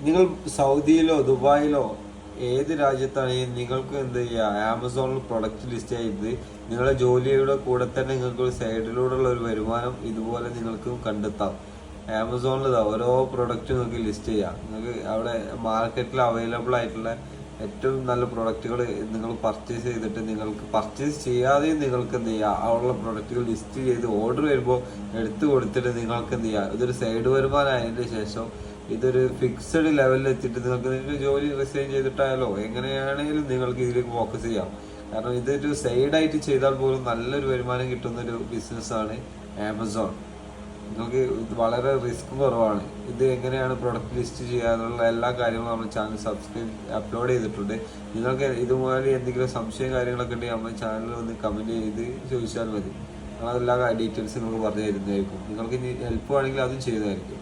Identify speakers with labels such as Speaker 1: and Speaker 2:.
Speaker 1: നിങ്ങൾ സൗദിയിലോ ദുബായിലോ ഏത് രാജ്യത്താണെങ്കിലും നിങ്ങൾക്ക് എന്ത് ചെയ്യുക, ആമസോണിൽ പ്രൊഡക്റ്റ് ലിസ്റ്റ് ചെയ്ത് നിങ്ങളുടെ ജോലിയുടെ കൂടെ തന്നെ നിങ്ങൾക്ക് ഒരു സൈഡിലൂടെയുള്ള ഒരു വരുമാനം ഇതുപോലെ നിങ്ങൾക്ക് കണ്ടെത്താം. ആമസോണിൽ ഓരോ പ്രൊഡക്റ്റ് നിങ്ങൾക്ക് ലിസ്റ്റ് ചെയ്യാം. നിങ്ങൾക്ക് അവിടെ മാർക്കറ്റിൽ അവൈലബിൾ ആയിട്ടുള്ള ഏറ്റവും നല്ല പ്രൊഡക്റ്റുകൾ നിങ്ങൾ പർച്ചേസ് ചെയ്തിട്ട് നിങ്ങൾക്ക് പർച്ചേസ് ചെയ്യാതെയും നിങ്ങൾക്ക് എന്ത് ചെയ്യുക, അവിടെയുള്ള പ്രൊഡക്റ്റുകൾ ലിസ്റ്റ് ചെയ്ത് ഓർഡർ വരുമ്പോൾ എടുത്തു കൊടുത്തിട്ട് നിങ്ങൾക്ക് എന്ത് ചെയ്യുക, ഇതൊരു സൈഡ് വരുമാനമായതിന് ശേഷം ഇതൊരു ഫിക്സഡ് ലെവലിൽ എത്തിയിട്ട് നിങ്ങൾക്ക് ജോലി റിസൈൻ ചെയ്തിട്ടായാലോ എങ്ങനെയാണെങ്കിലും നിങ്ങൾക്ക് ഇതിലേക്ക് ഫോക്കസ് ചെയ്യാം. കാരണം ഇതൊരു സൈഡായിട്ട് ചെയ്താൽ പോലും നല്ലൊരു വരുമാനം കിട്ടുന്ന ഒരു ബിസിനസ്സാണ് ആമസോൺ. നിങ്ങൾക്ക് ഇത് വളരെ റിസ്ക് കുറവാണ്. ഇത് എങ്ങനെയാണ് പ്രൊഡക്റ്റ് ലിസ്റ്റ് ചെയ്യാനുള്ള എല്ലാ കാര്യങ്ങളും നമ്മുടെ ചാനൽ അപ്ലോഡ് ചെയ്തിട്ടുണ്ട്. നിങ്ങൾക്ക് ഇതുപോലെ എന്തെങ്കിലും സംശയം കാര്യങ്ങളൊക്കെ ഉണ്ടെങ്കിൽ നമ്മുടെ ചാനലിൽ ഒന്ന് കമൻറ്റ് ചെയ്ത് ചോദിച്ചാൽ മതി. ഞങ്ങളെല്ലാ ഡീറ്റെയിൽസ് നിങ്ങൾക്ക് പറഞ്ഞു തരുന്നതായിരിക്കും. നിങ്ങൾക്ക് ഇനി ഹെൽപ്പ് വേണമെങ്കിൽ അതും ചെയ്യുന്നതായിരിക്കും.